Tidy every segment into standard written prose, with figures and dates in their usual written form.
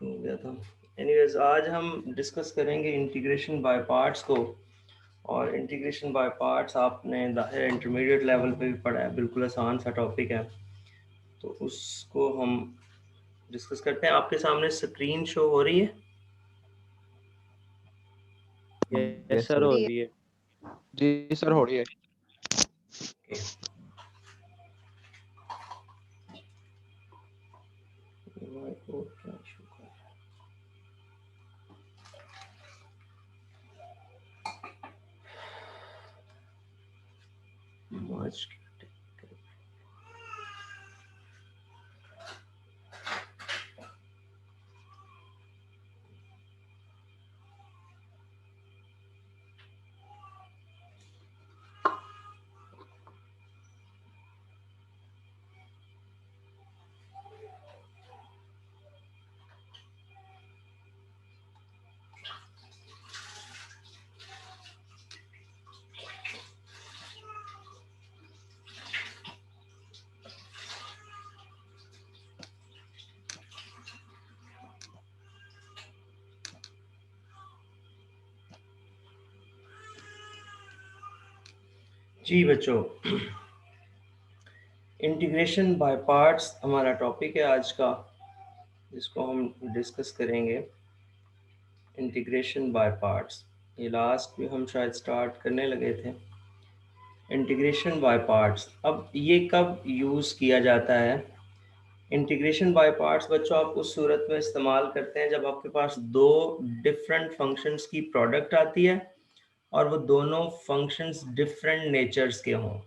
हो गया था। एनीवेज, आज हम डिस्कस करेंगे इंटीग्रेशन बाय पार्ट्स को। और इंटीग्रेशन बाय पार्ट्स आपने ज़ाहिर इंटरमीडिएट लेवल पे भी पढ़ा है, बिल्कुल आसान सा टॉपिक है, तो उसको हम डिस्कस करते हैं। आपके सामने स्क्रीन शो हो रही है? यस यस सर, सर, हो हो रही रही है। जी सर, हो रही है। है। जी बच्चों, इंटीग्रेशन बाय पार्ट्स हमारा टॉपिक है आज का, जिसको हम डिस्कस करेंगे। इंटीग्रेशन बाय पार्ट्स, ये लास्ट भी हम शायद स्टार्ट करने लगे थे। इंटीग्रेशन बाय पार्ट्स, अब ये कब यूज़ किया जाता है? इंटीग्रेशन बाय पार्ट्स बच्चों आप उस सूरत में इस्तेमाल करते हैं जब आपके पास दो डिफरेंट फंक्शंस की प्रोडक्ट आती है और वो दोनों फंक्शंस डिफरेंट नेचर्स के हों।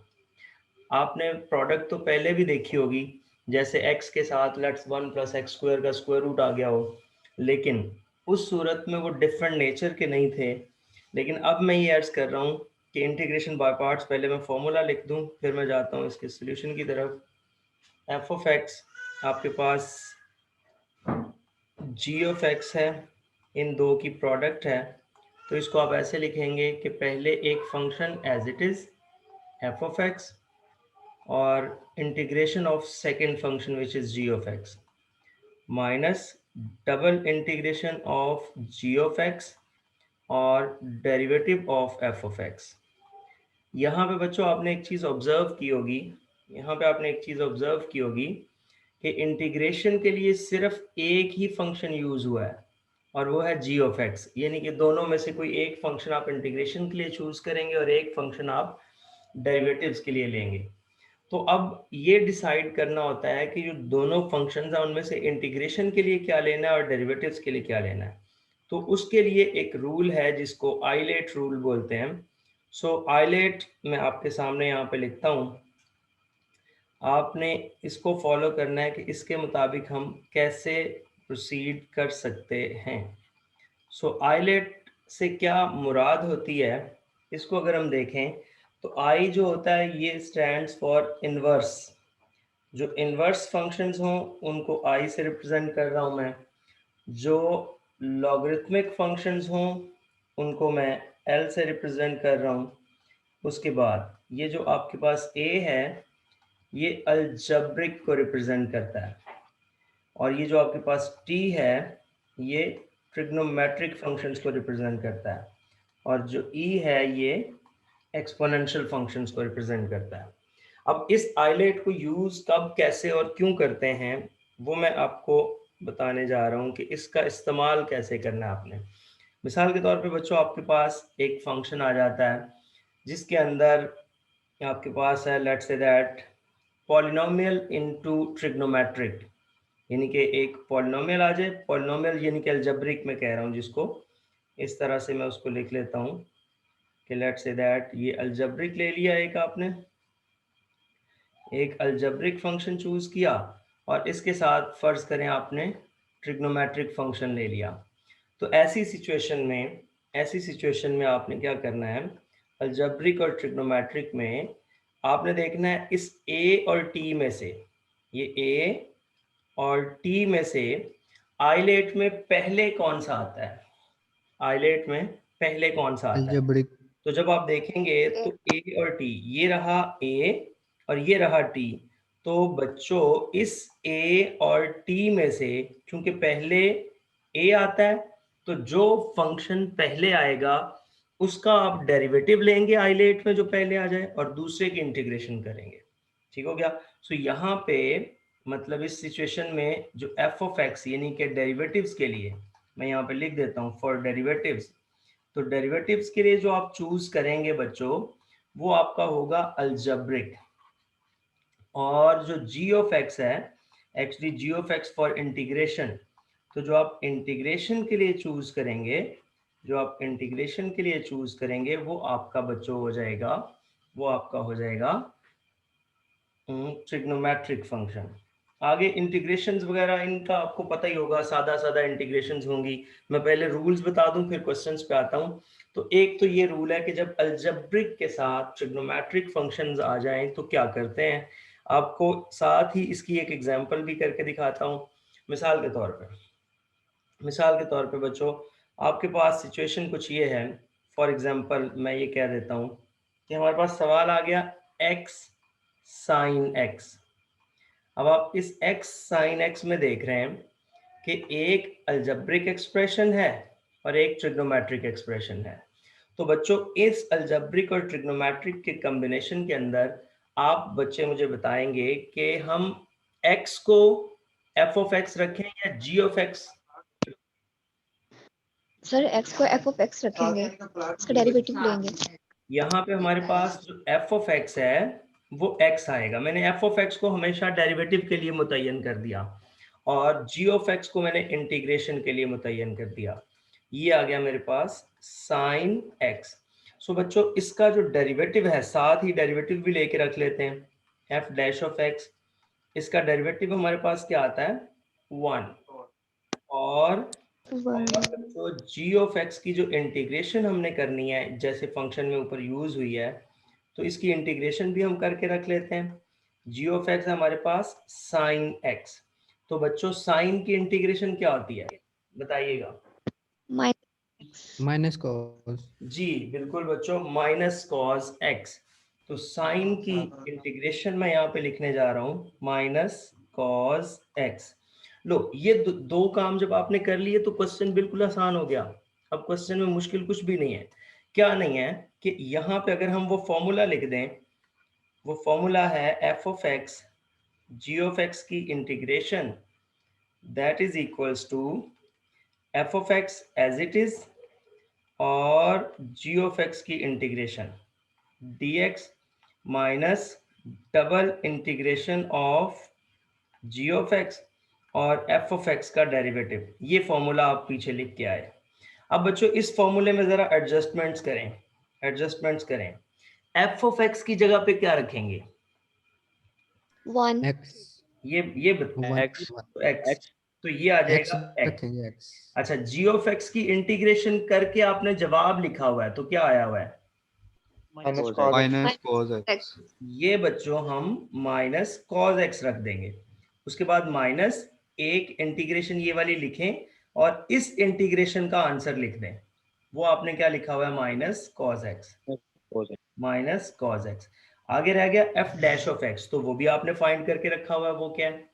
आपने प्रोडक्ट तो पहले भी देखी होगी, जैसे x के साथ लेट्स 1 + x² का स्क्वायर रूट आ गया हो, लेकिन उस सूरत में वो डिफरेंट नेचर के नहीं थे। लेकिन अब मैं ये अर्ज कर रहा हूँ कि इंटीग्रेशन बाय पार्ट्स, पहले मैं फॉर्मूला लिख दूँ फिर मैं जाता हूँ इसके सोल्यूशन की तरफ। f(x) आपके पास g(x) है, इन दो की प्रोडक्ट है, तो इसको आप ऐसे लिखेंगे कि पहले एक function as it is f(x) और integration of second function which is g(x) minus double integration of g(x) और डेरिवेटिव ऑफ f(x). यहाँ पे बच्चों आपने एक चीज़ ऑब्जर्व की होगी, कि इंटीग्रेशन के लिए सिर्फ एक ही फंक्शन यूज़ हुआ है और वो है g(x), यानी कि दोनों में से कोई एक फंक्शन आप इंटीग्रेशन के लिए चूज़ करेंगे और एक फंक्शन आप डेरिवेटिव्स के लिए लेंगे। तो अब ये डिसाइड करना होता है कि जो दोनों फंक्शंस हैं उनमें से इंटीग्रेशन के लिए क्या लेना है और डेरिवेटिव्स के लिए क्या लेना है। तो उसके लिए एक रूल है जिसको आइलेट रूल बोलते हैं। सो आइलेट मैं आपके सामने यहाँ पे लिखता हूँ, आपने इसको फॉलो करना है कि इसके मुताबिक हम कैसे प्रोसीड कर सकते हैं। सो आइलेट से क्या मुराद होती है, इसको अगर हम देखें तो आई जो होता है ये स्टैंड्स फॉर इनवर्स। जो इनवर्स फंक्शंस हों उनको आई से रिप्रेजेंट कर रहा हूँ मैं, जो लॉगरिथमिक फंक्शंस हों उनको मैं एल से रिप्रेजेंट कर रहा हूँ। उसके बाद ये जो आपके पास ए है ये अलजब्रिक को रिप्रेजेंट करता है, और ये जो आपके पास टी है ये ट्रिग्नोमेट्रिक फंक्शंस को रिप्रेजेंट करता है, और जो ई है ये एक्सपोनेंशियल फंक्शंस को रिप्रेजेंट करता है। अब इस आइलेट को यूज़ कब, कैसे और क्यों करते हैं वो मैं आपको बताने जा रहा हूँ कि इसका इस्तेमाल कैसे करना है आपने। मिसाल के तौर पे बच्चों आपके पास एक फंक्शन आ जाता है जिसके अंदर आपके पास है let's say that polynomial into trigonometric, यानी कि एक पॉलिनोमियल आ जाए, पॉलिनोमियल यानी कि अलजेब्रिक में कह रहा हूँ जिसको, इस तरह से मैं उसको लिख लेता हूँ कि लेट्स से दैट ये अलजेब्रिक ले लिया, एक अलजेब्रिक फंक्शन चूज़ किया और इसके साथ फ़र्ज़ करें आपने ट्रिग्नोमेट्रिक फंक्शन ले लिया। तो ऐसी सिचुएशन में आपने क्या करना है, अलजेब्रिक और ट्रिग्नोमेट्रिक में आपने देखना है इस ए और टी में से, ये ए और टी में से आइलेट में पहले कौन सा आता है, आइलेट में पहले कौन सा आता है। अलजेब्रिक। तो जब आप देखेंगे तो ए और टी, ये रहा ए और ये रहा टी, तो बच्चों इस ए और टी में से चूंकि पहले a आता है तो जो फंक्शन पहले आएगा उसका आप डेरिवेटिव लेंगे आइलेट में जो पहले आ जाए और दूसरे की इंटीग्रेशन करेंगे। ठीक हो गया। सो यहाँ पे मतलब इस सिचुएशन में जो एफ ऑफ एक्स यानी कि डेरिवेटिव्स के लिए मैं यहाँ पे लिख देता हूँ फॉर डेरिवेटिव्स। तो डेरिवेटिव्स के लिए जो आप चूज करेंगे बच्चों वो आपका होगा अलजेब्रिक। और जो g ऑफ x है actually g of x for integration, तो जो आप इंटीग्रेशन के लिए चूज करेंगे वो आपका बच्चों हो जाएगा ट्रिग्नोमेट्रिक फंक्शन। आगे इंटीग्रेशंस वगैरह इनका आपको पता ही होगा, सादा सादा इंटीग्रेशंस होंगी। मैं पहले रूल्स बता दूं फिर क्वेश्चंस पे आता हूं। तो एक तो ये रूल है कि जब अलजेब्रिक के साथ ट्रिग्नोमेट्रिक फंक्शंस आ जाएं तो क्या करते हैं, आपको साथ ही इसकी एक एग्जांपल भी करके दिखाता हूं। मिसाल के तौर पे बच्चों आपके पास सिचुएशन कुछ ये है। फॉर एग्जांपल मैं ये कह देता हूं कि हमारे पास सवाल आ गया x साइन x। अब आप इस x साइन x में देख रहे हैं कि एक अलजेब्रिक एक्सप्रेशन है और एक ट्रिग्नोमेट्रिक एक्सप्रेशन है। तो बच्चों इस अलजेब्रिक और ट्रिग्नोमेट्रिक के कॉम्बिनेशन के अंदर आप बच्चे मुझे बताएंगे कि हम x को f ऑफ x रखें या g of x। Sir x को f ऑफ x रखेंगे, इसका डेरिवेटिव लेंगे। यहाँ पे हमारे पास जो f ऑफ x है वो x आएगा। मैंने f ऑफ x को हमेशा डेरिवेटिव के लिए मुतय्यन कर दिया और g ऑफ x को मैंने इंटीग्रेशन के लिए मुतय्यन कर दिया। ये आ गया मेरे पास साइन x। सो बच्चों इसका जो डेरिवेटिव है साथ ही डेरिवेटिव भी लेके रख लेते हैं f डैश ऑफ x। इसका डेरिवेटिव हमारे पास क्या आता है 1 और तो g ऑफ x की जो इंटीग्रेशन हमने करनी है जैसे फंक्शन में ऊपर यूज हुई है तो इसकी इंटीग्रेशन भी हम करके रख लेते हैं। g ऑफ x हमारे पास साइन x। तो बच्चों साइन की इंटीग्रेशन क्या होती है बताइएगा। Minus cos. जी बिल्कुल बच्चों माइनस कॉस x। तो साइन की इंटीग्रेशन मैं यहाँ पे लिखने जा रहा हूँ माइनस कॉस x। लो ये दो काम जब आपने कर लिए तो क्वेश्चन बिल्कुल आसान हो गया। अब क्वेश्चन में मुश्किल कुछ भी नहीं है। क्या नहीं है कि यहाँ पे अगर हम वो फॉर्मूला लिख दें, वो फॉर्मूला है f of x g of x की integration that is equals to f of x as it is और g ऑफ x की integration dx minus double integration of g of x और f of x का derivative. ये formula आप पीछे लिख के आए। अब बच्चों इस फॉर्मूले में जरा एडजस्टमेंट्स करें। f ऑफ x की जगह पे क्या रखेंगे 1 x ये बताएं। x तो ये आ x जाएगा x। रखेंगे x। अच्छा g ऑफ x की इंटीग्रेशन करके आपने जवाब लिखा हुआ है तो क्या आया हुआ है माइनस कॉस x। ये बच्चों हम माइनस कॉस x रख देंगे। उसके बाद माइनस एक इंटीग्रेशन ये वाली लिखें और इस इंटीग्रेशन का आंसर लिख दें। वो आपने क्या लिखा हुआ है माइनस कॉस x। आगे रह गया f डैश ऑफ x। तो वो भी आपने फाइंड करके रखा हुआ है। वो क्या है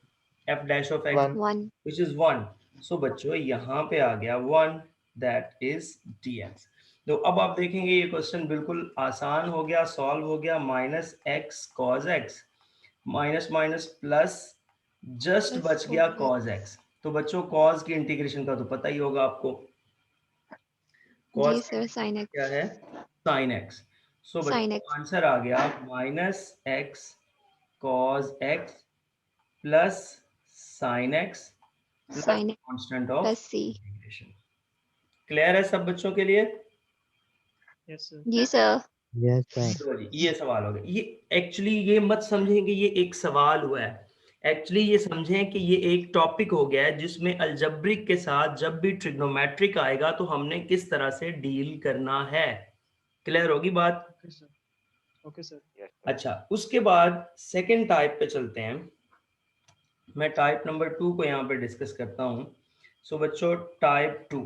f dash of x 1 which is 1। सो बच्चों यहाँ पे आ गया 1 दैट इज dx। तो अब आप देखेंगे ये क्वेश्चन बिल्कुल आसान हो गया, सॉल्व हो गया। Minus x cos x minus minus plus just बच गया कॉज एक्स। तो बच्चों कॉज की इंटीग्रेशन का तो पता ही होगा आपको। जी कॉज सर साइन x। क्या है साइन एक्स। सो Sin बच्चों x। आंसर आ गया minus x cos x plus sine x plus Sin x constant of plus c। Integration. Clear है सब बच्चों के लिए? जी सर। Yes sir. चलो जी ये सवाल हो गया। ये एक्चुअली ये मत समझें कि ये एक सवाल हुआ है। एक्चुअली ये समझें कि ये एक टॉपिक हो गया है जिसमें अलजेब्रिक के साथ जब भी ट्रिग्नोमेट्रिक आएगा तो हमने किस तरह से डील करना है। क्लियर होगी बात? Okay sir. अच्छा उसके बाद सेकंड टाइप पे चलते हैं। मैं टाइप नंबर 2 को यहाँ पे डिस्कस करता हूँ। सो बच्चों टाइप 2।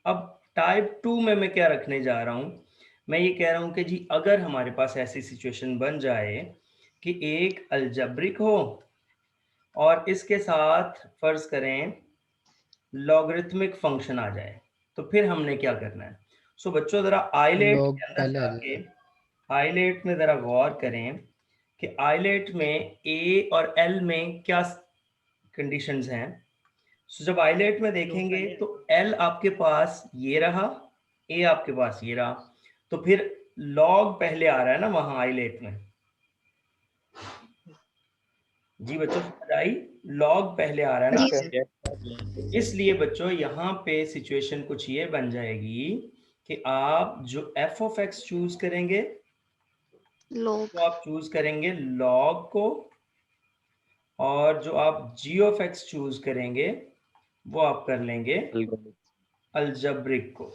अब टाइप 2 में मैं क्या रखने जा रहा हूँ, मैं ये कह रहा हूँ कि जी अगर हमारे पास ऐसी सिचुएशन बन जाए कि एक अलजेब्रिक हो और इसके साथ फर्ज करें लॉगरिथमिक फंक्शन आ जाए, तो फिर हमने क्या करना है? सो बच्चों जरा आइलेट log के अंदर पहले आ जाके जाएगा। आइलेट में जरा गौर करें कि आइलेट में ए और एल में क्या कंडीशंस हैं। सो जब आइलेट में देखेंगे तो एल आपके पास ये रहा, ए आपके पास ये रहा, तो फिर लॉग पहले आ रहा है ना वहां आइलेट में। जी बच्चों समझ आई? लॉग पहले आ रहा है ना। जी सर। इसलिए बच्चों यहाँ पे सिचुएशन कुछ ये बन जाएगी कि आप जो एफ ऑफ एक्स चूज करेंगे लोग तो आप चूज करेंगे लॉग को, और जो आप जी ऑफ एक्स चूज करेंगे वो आप कर लेंगे अलजब्रिक को।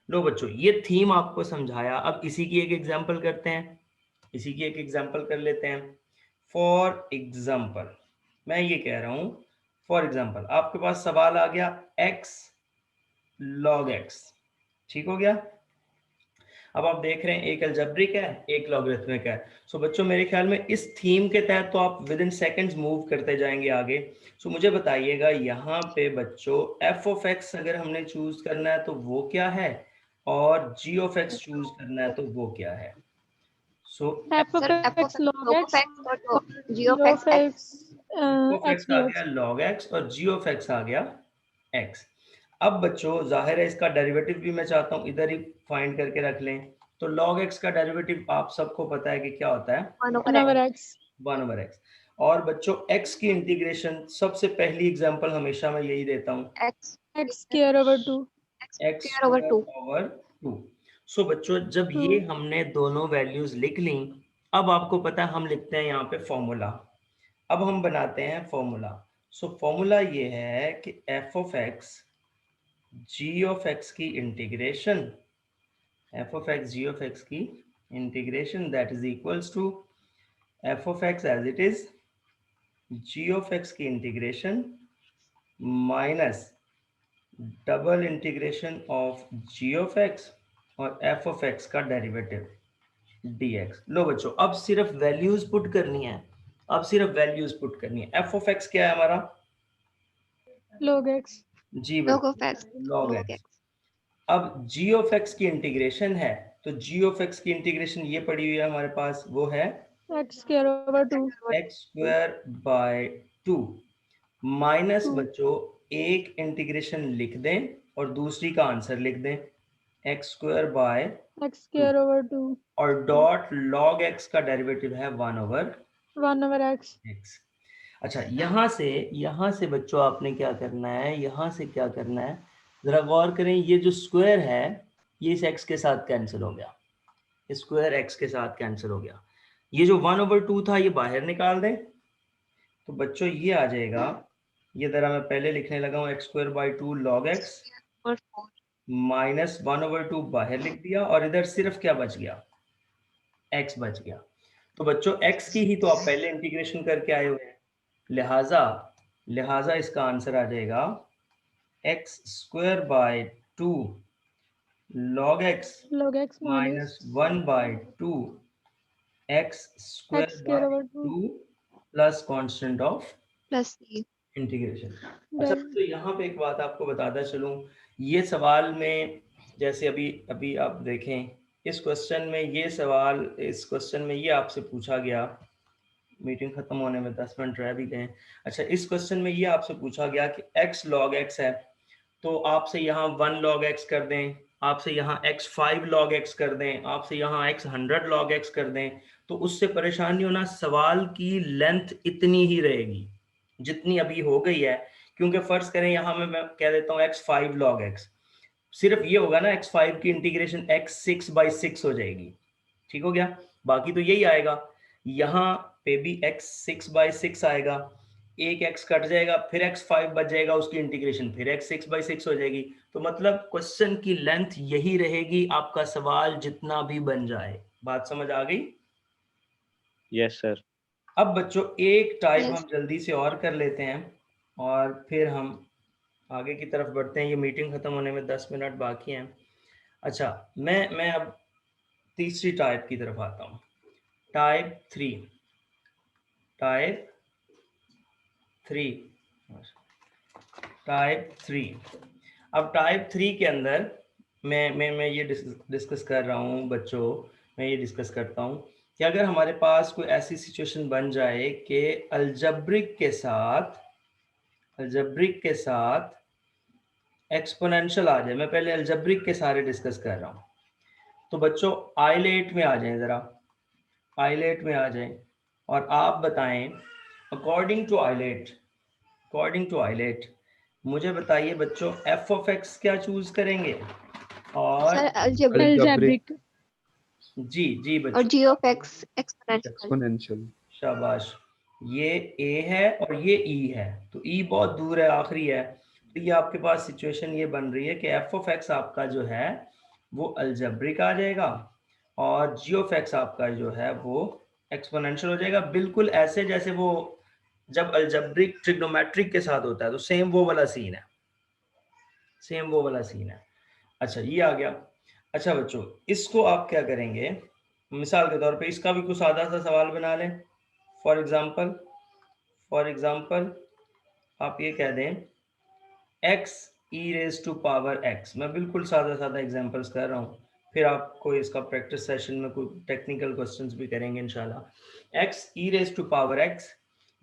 लो बच्चों ये थीम आपको समझाया, अब इसी की एक एग्जांपल करते हैं, इसी की एक एग्जांपल कर लेते हैं। फॉर एग्जांपल मैं ये कह रहा हूं, फॉर एग्जांपल आपके पास सवाल आ गया x log x, ठीक हो गया। अब आप देख रहे हैं एक अलजेब्रिक है एक लॉगरिथमिक है। सो बच्चों मेरे ख्याल में इस थीम के तहत तो आप विद इन सेकेंड्स मूव करते जाएंगे आगे। सो मुझे बताइएगा यहाँ पे बच्चों एफ ऑफ एक्स अगर हमने चूज करना है तो वो क्या है, और जी ऑफ एक्स चूज करना है तो वो क्या है। सो f of sir F x of log लोग x एक्स और और जी g of of x x x. F of x x uh dx। गया log x और जी ऑफ एक्स आ गया x। अब बच्चों जाहिर है इसका डेरिवेटिव भी मैं चाहता हूं इधर ही फाइंड करके रख लें। तो log x का डेरिवेटिव आप सबको पता है कि क्या होता है, 1 1 over ओवर x 1/x। और बच्चों x की इंटीग्रेशन सबसे पहली एग्जांपल हमेशा मैं यही देता हूं, x x square over 2 x square over 2। Over 2। सो बच्चों जब 2 ये हमने दोनों वैल्यूज लिख ली, अब आपको पता है हम लिखते हैं यहाँ पे फॉर्मूला। अब हम बनाते हैं फॉर्मूला। सो फॉर्मूला ये है कि f of x g of x की integration, f of x g of x की integration that is equals to f of x as it is, g of x की integration minus double integration of g of x और f of x का derivative dx। लो बच्चों अब सिर्फ values put करनी है, अब सिर्फ वैल्यूज पुट करनी है। एफ ऑफ एक्स क्या है हमारा, log x जी लोग ऑफ बच्चों एक्स log लोग x। एक्स अब g ऑफ x की इंटीग्रेशन है, तो g ऑफ x की इंटीग्रेशन ये पड़ी हुई है हमारे पास, वो है x square over 2 x square by 2 minus 2 बच्चों एक इंटीग्रेशन लिख दें और दूसरी का आंसर लिख दें x square bye x square over 2 और डॉट log x का डेरिवेटिव है 1/x। 1 over x अच्छा यहाँ से बच्चों आपने क्या करना है, यहाँ से क्या करना है जरा गौर करें, ये जो स्क्वायर है ये इस x के साथ कैंसिल हो गया, स्क्वायर x के साथ कैंसिल हो गया। ये जो 1/2 था ये बाहर निकाल दें, तो बच्चों ये आ जाएगा, ये जरा मैं पहले लिखने लगा हूँ x square by 2 log x और 4 माइनस 1/2 बाहर लिख दिया, और इधर सिर्फ क्या बच गया, x बच गया। तो बच्चों x की ही तो आप पहले इंटीग्रेशन करके आए हुए हैं, लिहाजा लिहाजा इसका आंसर आ जाएगा x square by 2 log x log x minus minus 1/2 x square x by square over 2 2 plus constant of plus c integration. अच्छा del तो यहाँ पे एक बात आपको बताता चलूँ, ये सवाल में जैसे अभी अभी आप देखें इस क्वेश्चन में, ये सवाल इस क्वेश्चन में ये आपसे पूछा गया, मीटिंग खत्म होने में 10 मिनट रह भी गए। अच्छा इस क्वेश्चन में ये आपसे पूछा गया कि x log x है, तो आपसे यहाँ 1 log x कर दें, आपसे यहाँ x 5 log x कर दें, आपसे यहाँ x 100 log x कर दें, तो उससे परेशान नहीं होना, सवाल की लेंथ इतनी ही रहेगी जितनी अभी हो गई है। क्योंकि फर्ज करें यहाँ मैं कह देता हूँ x 5 log x, सिर्फ ये होगा ना x 5 की इंटीग्रेशन x 6/6 हो जाएगी, ठीक हो गया। बाकी तो यही आएगा, यहाँ पे भी x 6/6 आएगा, एक x कट जाएगा, फिर x 5 बच जाएगा, उसकी इंटीग्रेशन फिर x 6/6 हो जाएगी। तो मतलब क्वेश्चन की लेंथ यही रहेगी, आपका सवाल जितना भी बन जाए। बात समझ आ गई? Yes sir. अब बच्चों एक टाइप Yes. हम जल्दी से और कर लेते हैं और फिर हम आगे की तरफ बढ़ते हैं, ये मीटिंग खत्म होने में 10 मिनट बाकी हैं। अच्छा मैं अब तीसरी टाइप की तरफ आता हूँ, टाइप 3। Type type 3। अब टाइप 3 के अंदर मैं ये डिस्कस कर रहा हूँ बच्चों, मैं ये डिस्कस करता हूँ कि अगर हमारे पास कोई ऐसी सिचुएशन बन जाए कि अलजेब्रिक के साथ एक्सपोनेंशियल आ जाए। मैं पहले अलजेब्रिक के सारे डिस्कस कर रहा हूँ। तो बच्चों आइलेट में आ जाएं, ज़रा आइलेट में आ जाएं और आप बताएं अकॉर्डिंग टू आइलेट मुझे बताइए बच्चों एफ ऑफ एक्स क्या चूज करेंगे और सर अलजेब्रिक Algebraic. जी और बच्चों जी ऑफ एक्स एक्सपोनेंशियल। एक्सपोनेंशियल। शाबाश। ये ए है और ये ई है, तो ई बहुत दूर है, आखिरी है। तो ये आपके पास सिचुएशन ये बन रही है कि एफ ऑफ एक्स आपका जो है वो अलजेब्रिक आ जाएगा और जी ऑफ एक्स आपका जो है वो एक्सपोनेंशियल हो जाएगा, बिल्कुल ऐसे जैसे वो जब अलजेब्रिक ट्रिग्नोमेट्रिक के साथ होता है। तो सेम वो वाला सीन है, अच्छा ये आ गया। अच्छा बच्चों इसको आप क्या करेंगे, मिसाल के तौर पे इसका भी कुछ सादा सा सवाल बना लें। फॉर एग्जाम्पल आप ये कह दें x e raise to power x। मैं बिल्कुल सादा एग्जांपल्स कर रहा हूँ, फिर आपको इसका प्रैक्टिस सेशन में कोई टेक्निकल क्वेश्चंस भी करेंगे इंशाल्लाह। x e raise to power x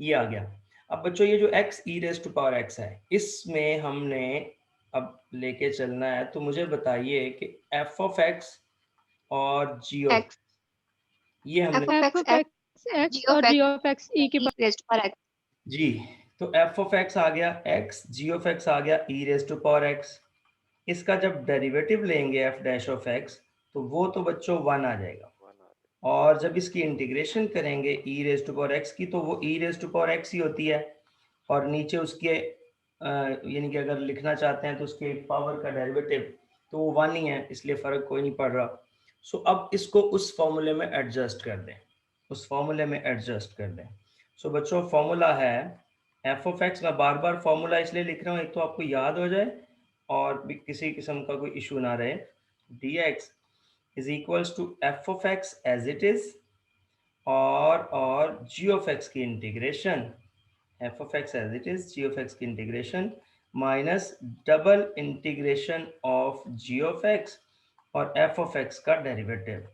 ये आ गया। अब बच्चों ये जो x e raise to power x है इसमें हमने अब लेके चलना है, तो मुझे बताइए कि f ऑफ x और g ऑफ एक्स ये हमने F of x और g of x e के रेज़ टू पावर एक्स। जी, तो f ऑफ x आ गया x, g ऑफ x आ गया e raise to power x। इसका जब डेरिवेटिव लेंगे f डैश ऑफ x तो वो तो बच्चों 1 आ जाएगा, और जब इसकी इंटीग्रेशन करेंगे e raise to power x की तो वो e raise to power x ही होती है, और नीचे उसके यानी कि अगर लिखना चाहते हैं तो उसके पावर का डेरिवेटिव तो वो 1 ही है, इसलिए फ़र्क कोई नहीं पड़ रहा। सो अब इसको उस फॉर्मूले में एडजस्ट कर दें, सो बच्चों फॉर्मूला है एफ ऑफ एक्स। मैं बार बार फॉर्मूला इसलिए लिख रहा हूँ, एक तो आपको याद हो जाए और भी किसी किस्म का कोई इशू ना रहे। D x is equals to f of x as it is और जी ऑफ एक्स की integration, f of x as it is, g of x की integration minus double integration of g of x और f of x का derivative,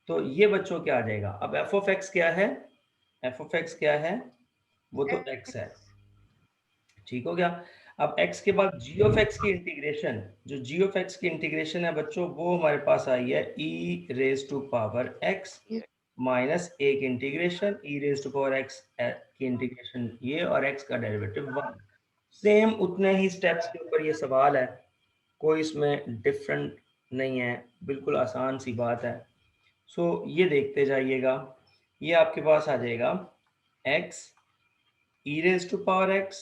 तो ये बच्चों क्या आ जाएगा। अब एफ ऑफ एक्स क्या है, वो तो x है, ठीक हो गया। अब x के बाद g ऑफ x की इंटीग्रेशन, जो g ऑफ x की इंटीग्रेशन है बच्चों वो हमारे पास आई है e raise to power x minus एक integration e raise to power x की इंटीग्रेशन ये, और x का डेरिवेटिव 1। सेम उतने ही स्टेप्स के ऊपर ये सवाल है, कोई इसमें डिफरेंट नहीं है, बिल्कुल आसान सी बात है। सो ये देखते जाइएगा, ये आपके पास आ जाएगा x e raise to power x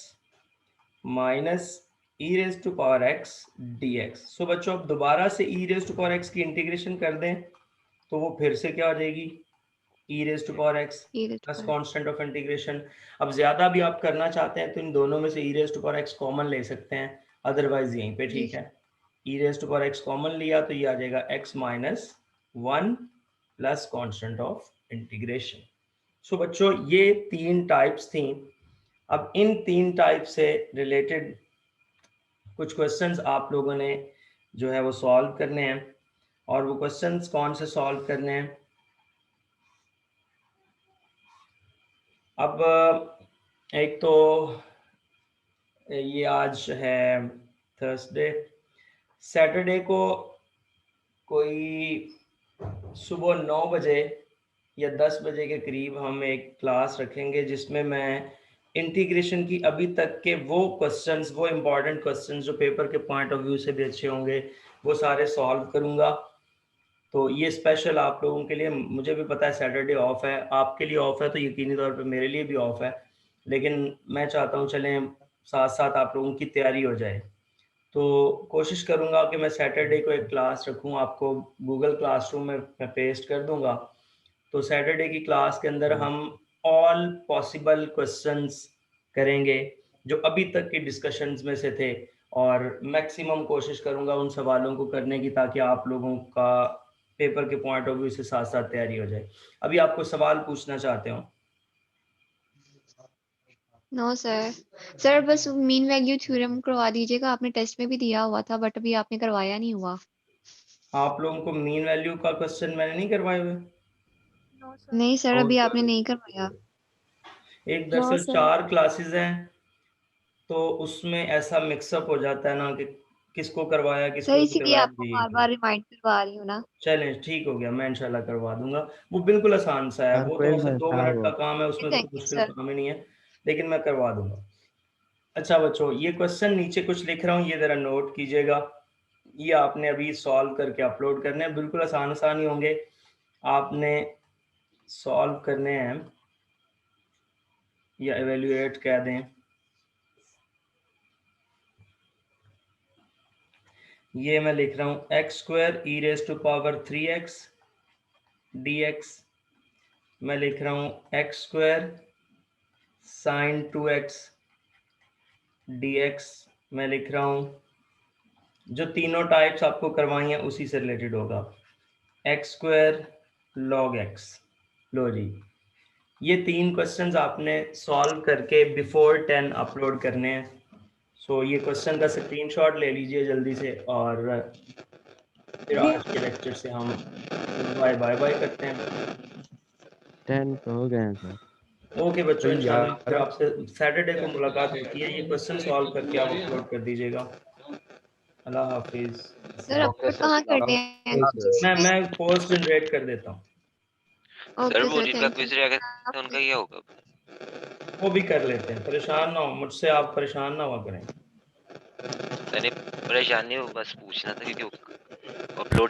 minus e raise to power x dx। So बच्चों अब दोबारा से e raise to power x की इंटीग्रेशन कर दें तो वो फिर से क्या हो जाएगी, e raise to power x plus constant of integration. अब ज़्यादा भी आप करना चाहते हैं तो इन दोनों में से e raise to power x common ले सकते हैं, अदरवाइज यहीं पे ठीक है। E raise to power x common लिया तो ये आ जाएगा x minus 1 plus constant of integration. So बच्चों ये 3 टाइप्स थी। अब इन 3 टाइप से रिलेटेड कुछ क्वेश्चंस आप लोगों ने जो है वो सॉल्व करने हैं, और वो क्वेश्चंस कौन से सॉल्व करने हैं। अब एक तो ये आज है थर्सडे, सैटरडे को कोई सुबह 9 बजे या 10 बजे के करीब हम एक क्लास रखेंगे जिसमें मैं इंटीग्रेशन की अभी तक के वो क्वेश्चंस, वो इम्पॉर्टेंट क्वेश्चंस जो पेपर के पॉइंट ऑफ व्यू से भी अच्छे होंगे वो सारे सॉल्व करूंगा। तो ये स्पेशल आप लोगों के लिए, मुझे भी पता है सैटरडे ऑफ है, आपके लिए ऑफ है तो यकीनी तौर पे मेरे लिए भी ऑफ है, लेकिन मैं चाहता हूँ चलें साथ साथ आप लोगों की तैयारी हो जाए। तो कोशिश करूँगा कि मैं सैटरडे को एक क्लास रखूँ, आपको गूगल क्लासरूम में मैं पेस्ट कर दूँगा। तो सैटरडे की क्लास के अंदर हम ऑल पॉसिबल क्वेश्चंस करेंगे जो अभी तक की डिस्कशंस में से थे, और मैक्सिमम कोशिश करूंगा उन सवालों को करने की ताकि आप लोगों का पेपर के पॉइंट ऑफ व्यू से साथ साथ तैयारी हो जाए। अभी आपको सवाल पूछना चाहते हो। No sir. सर बस मीन वैल्यू थ्योरम करवा दीजिएगा, आपने टेस्ट में भी दिया हुआ था बट अभी आपने करवाया नहीं हुआ। आप लोगों को मीन वैल्यू का क्वेश्चन मैंने नहीं करवाए हुए? नहीं सर, अभी आपने नहीं करवाया। एक दरअसल 4 क्लासेस हैं, तो उसमें ऐसा मिक्सअप हो जाता है ना कि किसको करवाया सर किसको नहीं इसीलिए करवाया। आपको बार बार रिमाइंड करवा रही हूँ ना। चलें ठीक हो गया, मैं इंशाल्लाह करवा दूंगा। वो बिल्कुल आसान सा है, सर वो कोई तो सिर्फ 2 बता मिनट का वो काम है, उसमें तो थैंक कोई यू मुश्किल सर। काम ही नहीं है, लेकिन मैं करवा दूंगा। अच्छा बच्चों, ये क्वेश्चन नीचे कुछ लिख रहा हूँ, ये जरा नोट कीजिएगा। ये आपने अभी सॉल्व करके अपलोड करने हैं, बिल्कुल आसान आसान ही होंगे। आपने सॉल्व करने हैं या एवेल्युएट कह दें। ये मैं लिख रहा हूँ x² e⁻³ 3x dx। मैं लिख रहा हूँ x² sin 2x dx। मैं लिख रहा हूँ जो तीनों टाइप्स आपको करवाई हैं उसी से रिलेटेड होगा, x² log x। लो जी, ये 3 क्वेश्चंस आपने सॉल्व करके बिफोर 10 अपलोड करने हैं। सो ये क्वेश्चन का स्क्रीनशॉट ले लीजिए जल्दी से, और फिर आज के लेक्चर से हम बाय बाय बाय करते हैं। 10 तो हो गए हैं सर। ओके बच्चों, भाई इंशाल्लाह फिर 11 आपसे सैटरडे को मुलाकात होती है। ये क्वेश्चन सॉल्व करके आप अपलोड कर दीजिएगा। अल्लाह हाफिज। सर अपलोड कहाँ करते हैं? मैं पोस्ट जनरेट कर देता हूँ। ओके वो सर, जिनका थैंक क्विज यू। रह गया उनका क्या होगा? वो भी कर लेते हैं, परेशान ना हो मुझसे, आप परेशान ना हुआ करें। मैंने परेशानी हो, बस पूछना था क्योंकि अपलोड